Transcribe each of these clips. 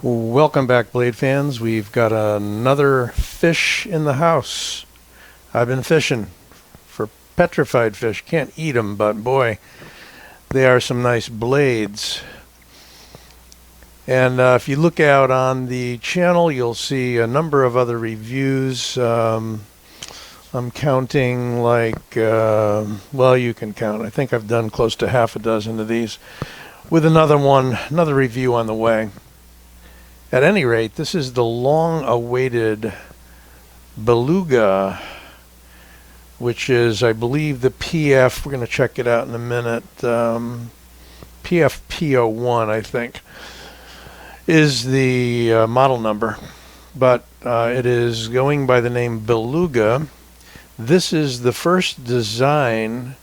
Welcome back, Blade fans. We've got another fish in the house. I've been fishing for petrified fish. Can't eat them, but boy, they are some nice blades. And if you look out on the channel, you'll see a number of other reviews. I'm counting well, you can count. I think I've done close to half a dozen of these, with another review on the way. At any rate, this is the long-awaited Beluga, which is, I believe, the PF. We're going to check it out in a minute. PFP01, I think, is the model number, but it is going by the name Beluga. This is the first design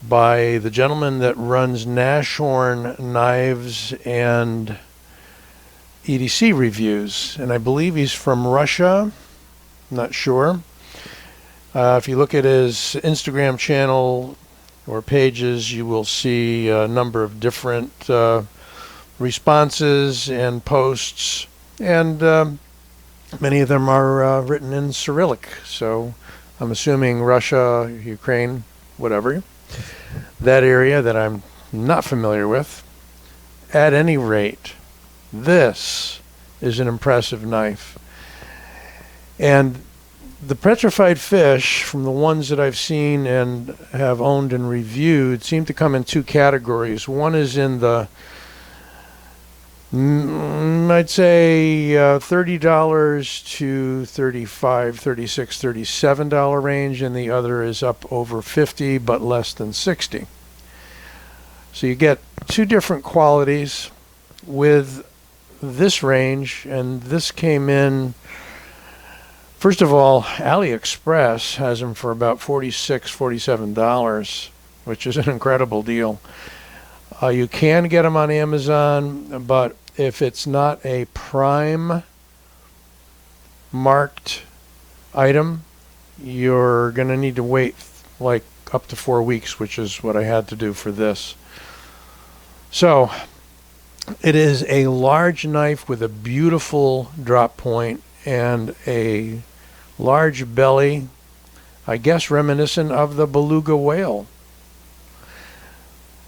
by the gentleman that runs Nashorn Knives and EDC reviews, and I believe he's from Russia. Not sure. If you look at his Instagram channel or pages, you will see a number of different responses and posts, and many of them are written in Cyrillic, so I'm assuming Russia, Ukraine, whatever, that area that I'm not familiar with. At any rate, this is an impressive knife. And the petrified fish, from the ones that I've seen and have owned and reviewed, seem to come in two categories. One is in the, I'd say, $30 to $35, $36, $37 range, and the other is up over $50 but less than $60. So you get two different qualities with this range, and this came in, first of all, AliExpress has them for about $46, $47, which is an incredible deal. You can get them on Amazon, but if it's not a prime marked item, you're going to need to wait like up to 4 weeks, which is what I had to do for this. So it is a large knife with a beautiful drop point and a large belly, I guess reminiscent of the beluga whale.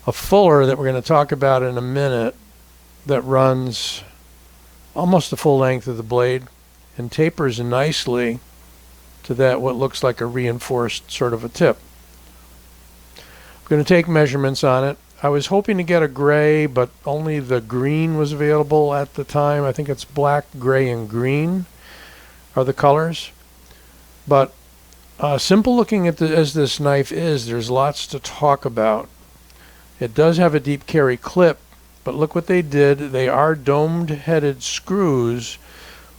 A fuller that we're going to talk about in a minute that runs almost the full length of the blade and tapers nicely to that what looks like a reinforced sort of a tip. I'm going to take measurements on it. I was hoping to get a gray, but only the green was available at the time. I think it's black, gray, and green are the colors. But simple looking at as this knife is, there's lots to talk about. It does have a deep carry clip, but look what they did. They are domed-headed screws,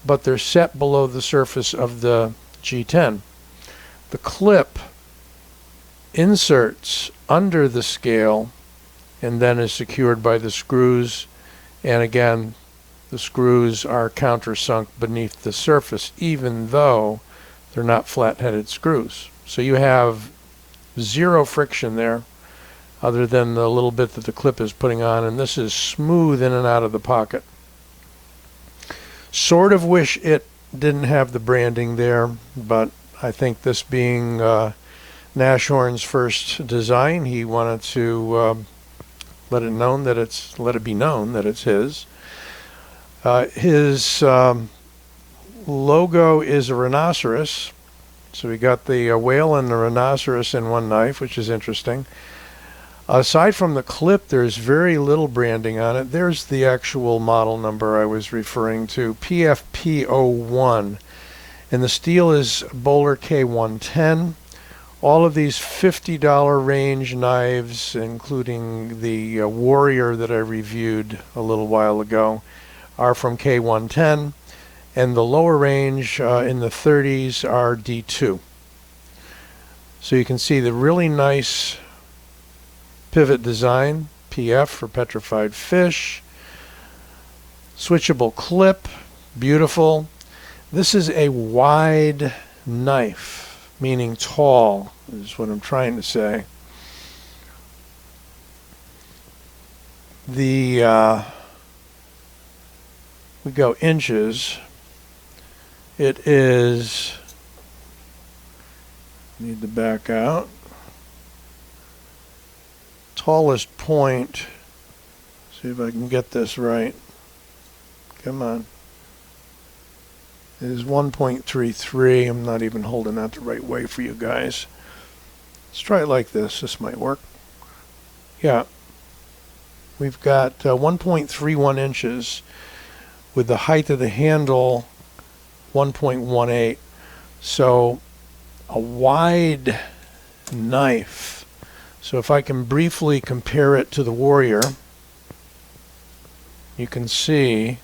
but they're set below the surface of the G10. The clip inserts under the scale and then is secured by the screws, and again, the screws are countersunk beneath the surface, even though they're not flat-headed screws. So you have zero friction there, other than the little bit that the clip is putting on, and this is smooth in and out of the pocket. Sort of wish it didn't have the branding there, but I think this being Nashorn's first design, he wanted to let it be known that it's his. His logo is a rhinoceros, so we got the whale and the rhinoceros in one knife, which is interesting. Aside from the clip, there's very little branding on it. There's the actual model number I was referring to, PFP01, and the steel is Bowler K110. All of these $50 range knives, including the Warrior that I reviewed a little while ago, are from K110, and the lower range in the 30s are D2. So you can see the really nice pivot design, PF for petrified fish, switchable clip, beautiful. This is a wide knife, meaning tall, is what I'm trying to say. The we go inches, it is, need to back out, tallest point, see if I can get this right, come on, it is 1.33. I'm not even holding that the right way for you guys. Let's try it like this. This might work. Yeah. We've got 1.31 inches with the height of the handle 1.18. So a wide knife. So if I can briefly compare it to the Warrior, you can see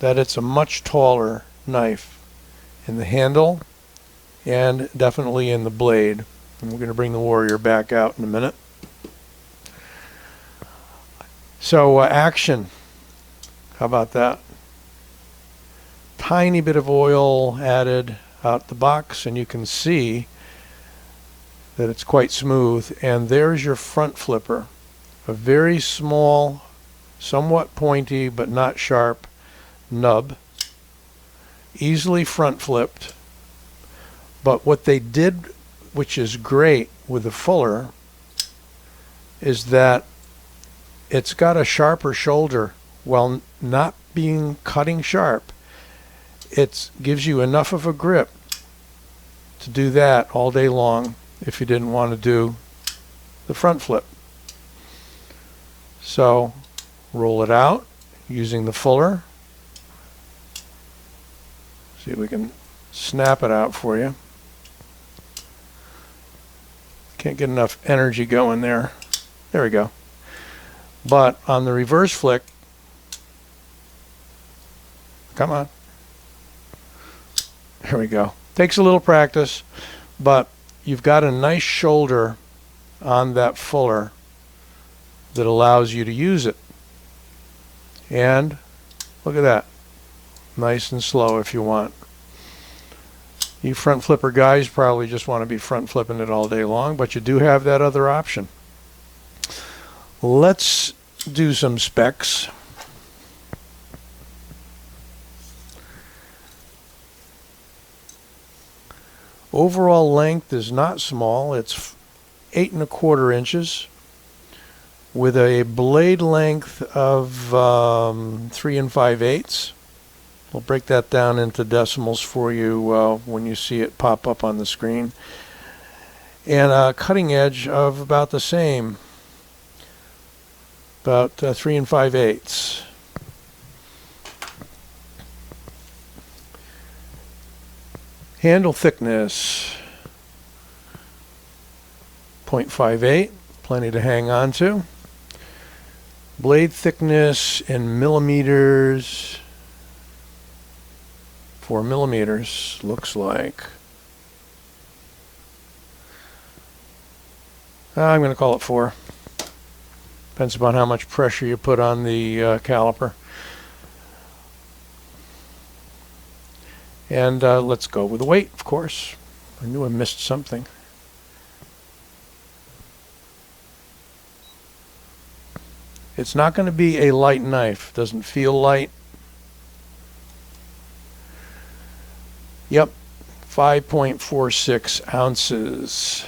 that it's a much taller knife in the handle and definitely in the blade. And we're going to bring the Warrior back out in a minute. So action, how about that? Tiny bit of oil added out the box, and you can see that it's quite smooth. And there's your front flipper, a very small, somewhat pointy but not sharp nub, easily front flipped. But what they did, which is great with the Fuller, is that it's got a sharper shoulder while not being cutting sharp. It gives you enough of a grip to do that all day long if you didn't want to do the front flip. So roll it out using the Fuller. See if we can snap it out for you. Can't get enough energy going there. There we go. But on the reverse flick, come on. There we go. Takes a little practice, but you've got a nice shoulder on that Fuller that allows you to use it. And look at that. Nice and slow if you want. You front flipper guys probably just want to be front flipping it all day long, but you do have that other option. Let's do some specs. Overall length is not small. It's 8 1/4 inches with a blade length of 3 5/8. We'll break that down into decimals for you when you see it pop up on the screen. And a cutting edge of about the same, about 3 5/8. Handle thickness 0.58, plenty to hang on to. Blade thickness in millimeters, 4 millimeters looks like. I'm going to call it 4. Depends upon how much pressure you put on the caliper. And let's go with the weight, of course. I knew I missed something. It's not going to be a light knife. Doesn't feel light. Yep, 5.46 ounces.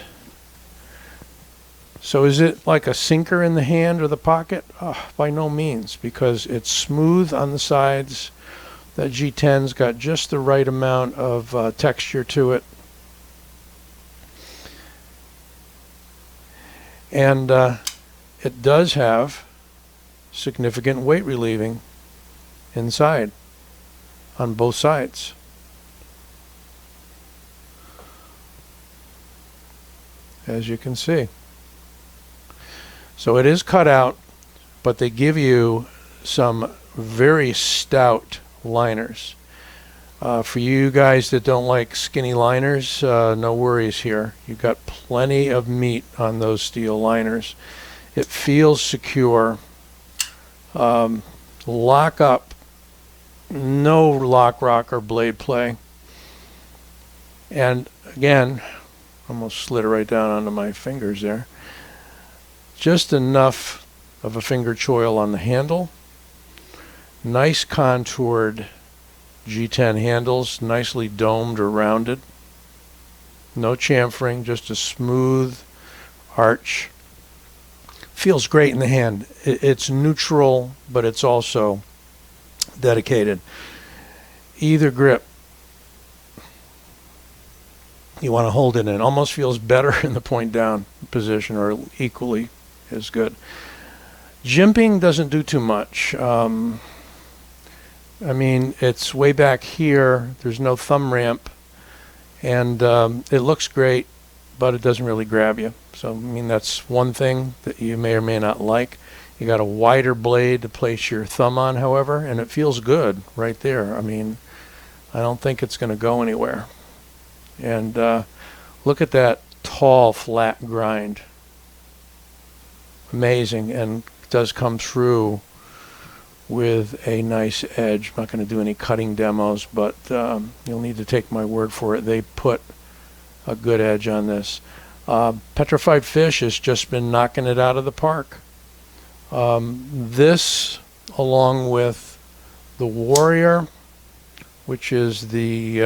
So is it like a sinker in the hand or the pocket? Oh, by no means, because it's smooth on the sides. That G10's got just the right amount of texture to it. And it does have significant weight relieving inside on both sides. As you can see. So it is cut out, but they give you some very stout liners. For you guys that don't like skinny liners, no worries here. You've got plenty of meat on those steel liners. It feels secure. Lock up, no lock, rock, or blade play. And again, almost slid it right down onto my fingers there. Just enough of a finger choil on the handle Nice contoured G10 handles, nicely domed or rounded. No chamfering, just a smooth arch. Feels great in the hand. It's neutral, but it's also dedicated. Either grip you want to hold it in. Almost feels better in the point down position, or equally as good. Jimping doesn't do too much. I mean, it's way back here. There's no thumb ramp, and it looks great, but it doesn't really grab you. So, I mean, that's one thing that you may or may not like. You got a wider blade to place your thumb on, however, and it feels good right there. I mean, I don't think it's going to go anywhere. And look at that tall, flat grind. Amazing, and it does come through with a nice edge. I'm not going to do any cutting demos, but you'll need to take my word for it. They put a good edge on this. Petrified Fish has just been knocking it out of the park. This, along with the Warrior, which is the,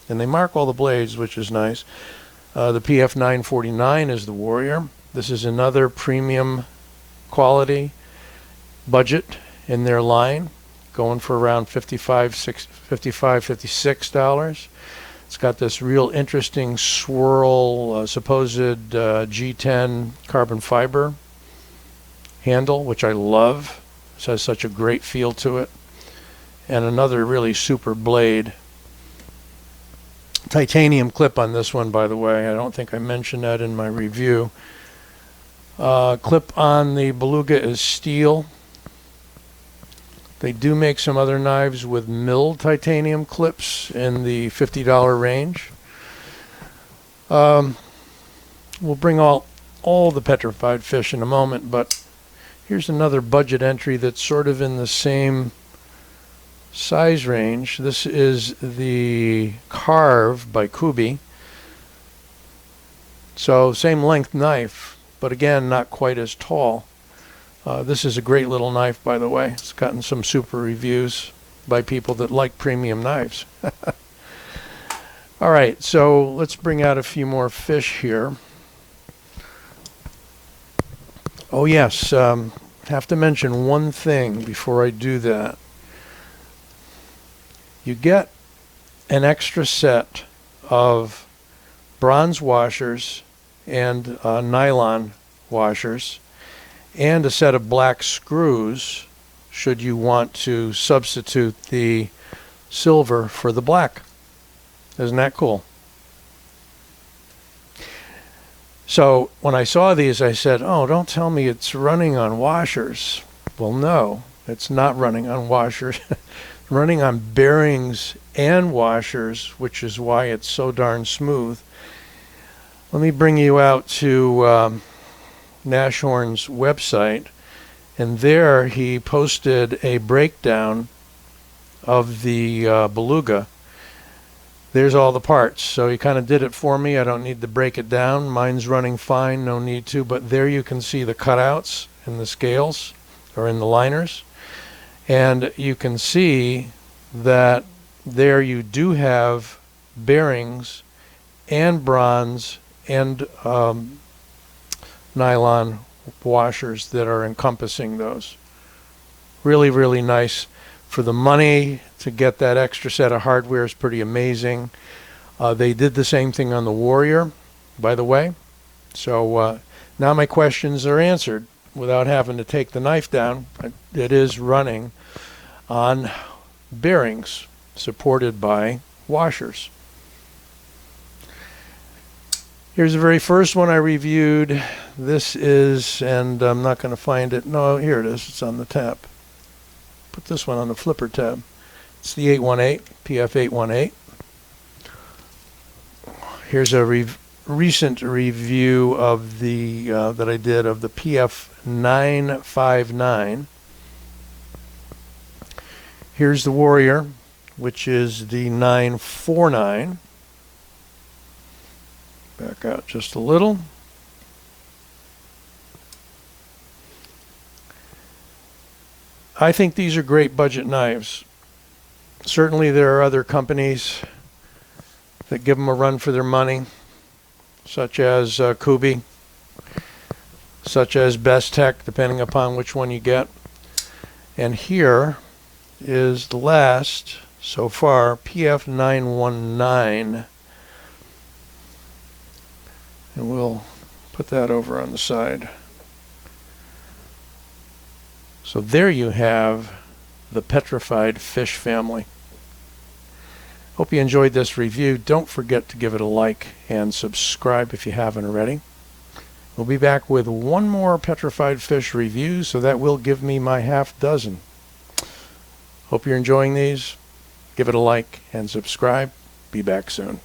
and they mark all the blades, which is nice. The PF 949 is the Warrior. This is another premium quality budget in their line, going for around $56. It's got this real interesting swirl, supposed G10 carbon fiber handle, which I love. It has such a great feel to it. And another really super blade. Titanium clip on this one, by the way. I don't think I mentioned that in my review. Clip on the Beluga is steel. They do make some other knives with milled titanium clips in the $50 range. We'll bring all the Petrified Fish in a moment, but here's another budget entry that's sort of in the same size range. This is the Carve by Kubi. So same length knife, but again, not quite as tall. This is a great little knife, by the way. It's gotten some super reviews by people that like premium knives. All right, so let's bring out a few more fish here. Oh yes, have to mention one thing before I do that. You get an extra set of bronze washers and nylon washers, and a set of black screws should you want to substitute the silver for the black. Isn't that cool? So when I saw these, I said, oh, don't tell me it's running on washers. Well, no, it's not running on washers. Running on bearings and washers, which is why it's so darn smooth. Let me bring you out to Nashorn's website, and there he posted a breakdown of the Beluga. There's all the parts, so he kind of did it for me. I don't need to break it down. Mine's running fine, no need to, but there you can see the cutouts in the scales, or in the liners, and you can see that there you do have bearings and bronze and nylon washers that are encompassing those. Really, really nice. For the money to get that extra set of hardware is pretty amazing. They did the same thing on the Warrior, by the way. So now my questions are answered without having to take the knife down. It is running on bearings supported by washers. Here's the very first one I reviewed. This is, and I'm not going to find it. No, here it is. It's on the tab. Put this one on the flipper tab. It's the 818, PF 818. Here's a recent review of the that I did of the PF 959. Here's the Warrior, which is the 949. Back out just a little. I think these are great budget knives. Certainly there are other companies that give them a run for their money, such as Kubi, such as Best Tech, depending upon which one you get. And here is the last, so far, PF919. And we'll put that over on the side. So there you have the Petrified fish family. Hope you enjoyed this review. Don't forget to give it a like and subscribe if you haven't already. We'll be back with one more Petrified fish review, so that will give me my half dozen. Hope you're enjoying these. Give it a like and subscribe. Be back soon.